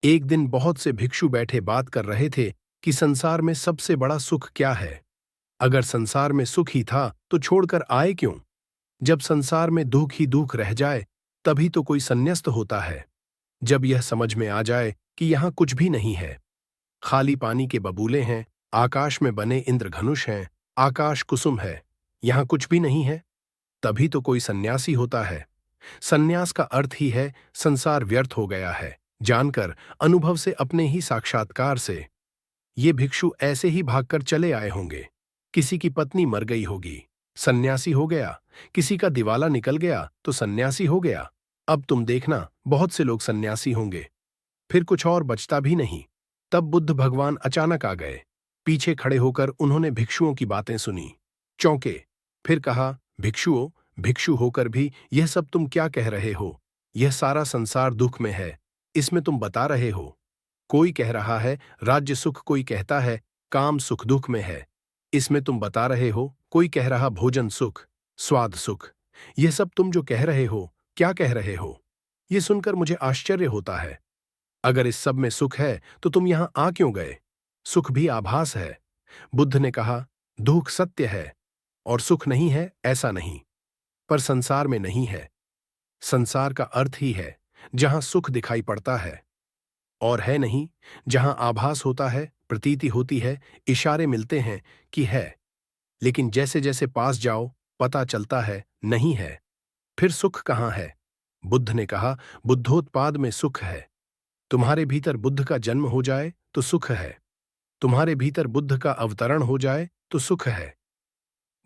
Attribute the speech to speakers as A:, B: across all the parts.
A: एक दिन बहुत से भिक्षु बैठे बात कर रहे थे कि संसार में सबसे बड़ा सुख क्या है। अगर संसार में सुख ही था तो छोड़कर आए क्यों। जब संसार में दुख ही दुख रह जाए तभी तो कोई संन्यास्त होता है। जब यह समझ में आ जाए कि यहाँ कुछ भी नहीं है, खाली पानी के बबूले हैं, आकाश में बने इंद्रधनुष हैं, आकाश कुसुम है, यहाँ कुछ भी नहीं है, तभी तो कोई सन्यासी होता है। सन्यास का अर्थ ही है संसार व्यर्थ हो गया है, जानकर, अनुभव से, अपने ही साक्षात्कार से। ये भिक्षु ऐसे ही भागकर चले आए होंगे। किसी की पत्नी मर गई होगी, सन्यासी हो गया। किसी का दिवाला निकल गया तो सन्यासी हो गया। अब तुम देखना, बहुत से लोग सन्यासी होंगे, फिर कुछ और बचता भी नहीं। तब बुद्ध भगवान अचानक आ गए। पीछे खड़े होकर उन्होंने भिक्षुओं की बातें सुनी, चौंके। फिर कहा, भिक्षुओं, भिक्षु होकर भी यह सब तुम क्या कह रहे हो। यह सारा संसार दुख में है, इसमें तुम बता रहे हो। कोई कह रहा है राज्य सुख, कोई कहता है काम सुख दुख में है, इसमें तुम बता रहे हो। कोई कह रहा भोजन सुख, स्वाद सुख। यह सब तुम जो कह रहे हो, क्या कह रहे हो। ये सुनकर मुझे आश्चर्य होता है। अगर इस सब में सुख है तो तुम यहां आ क्यों गए। सुख भी आभास है। बुद्ध ने कहा, दुख सत्य है और सुख नहीं है, ऐसा नहीं। पर संसार में नहीं है। संसार का अर्थ ही है जहां सुख दिखाई पड़ता है, और है नहीं जहां आभास होता है, प्रतीति होती है, इशारे मिलते हैं कि है, लेकिन जैसे जैसे पास जाओ पता चलता है नहीं है। फिर सुख कहाँ है। बुद्ध ने कहा, बुद्धोत्पाद में सुख है। तुम्हारे भीतर बुद्ध का जन्म हो जाए तो सुख है। तुम्हारे भीतर बुद्ध का अवतरण हो जाए तो सुख है।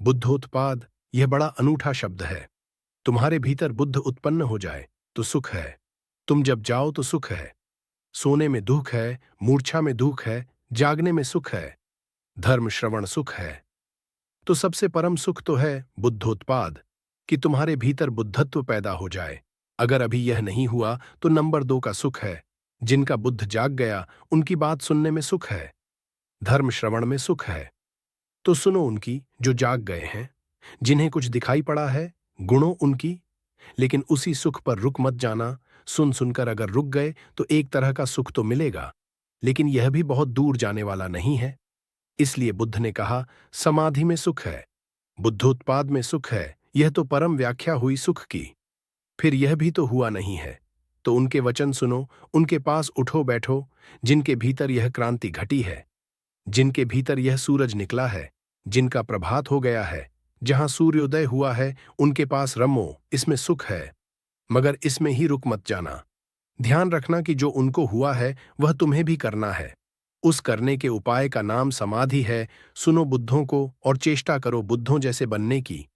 A: बुद्धोत्पाद, यह बड़ा अनूठा शब्द है। तुम्हारे भीतर बुद्ध उत्पन्न हो जाए तो सुख है। तुम जब जाओ तो सुख है। सोने में दुख है, मूर्छा में दुख है, जागने में सुख है, धर्म श्रवण सुख है। तो सबसे परम सुख तो है बुद्धोत्पाद, कि तुम्हारे भीतर बुद्धत्व पैदा हो जाए। अगर अभी यह नहीं हुआ तो नंबर 2 का सुख है। जिनका बुद्ध जाग गया उनकी बात सुनने में सुख है, धर्म श्रवण में सुख है। तो सुनो उनकी जो जाग गए हैं, जिन्हें कुछ दिखाई पड़ा है, गुणों उनकी। लेकिन उसी सुख पर रुक मत जाना। सुन सुनकर अगर रुक गए तो एक तरह का सुख तो मिलेगा, लेकिन यह भी बहुत दूर जाने वाला नहीं है। इसलिए बुद्ध ने कहा, समाधि में सुख है, बुद्धोत्पाद में सुख है। यह तो परम व्याख्या हुई सुख की। फिर यह भी तो हुआ नहीं है, तो उनके वचन सुनो, उनके पास उठो बैठो, जिनके भीतर यह क्रांति घटी है, जिनके भीतर यह सूरज निकला है, जिनका प्रभात हो गया है, जहां सूर्योदय हुआ है, उनके पास रमो, इसमें सुख है। मगर इसमें ही रुक मत जाना। ध्यान रखना कि जो उनको हुआ है वह तुम्हें भी करना है। उस करने के उपाय का नाम समाधि है। सुनो बुद्धों को और चेष्टा करो बुद्धों जैसे बनने की।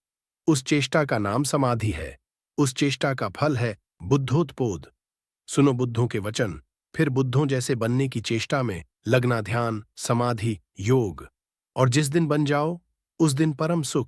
A: उस चेष्टा का नाम समाधि है। उस चेष्टा का फल है बुद्धोत्पोद। सुनो बुद्धों के वचन, फिर बुद्धों जैसे बनने की चेष्टा में लगना, ध्यान, समाधि, योग। और जिस दिन बन जाओ उस दिन परम सुख।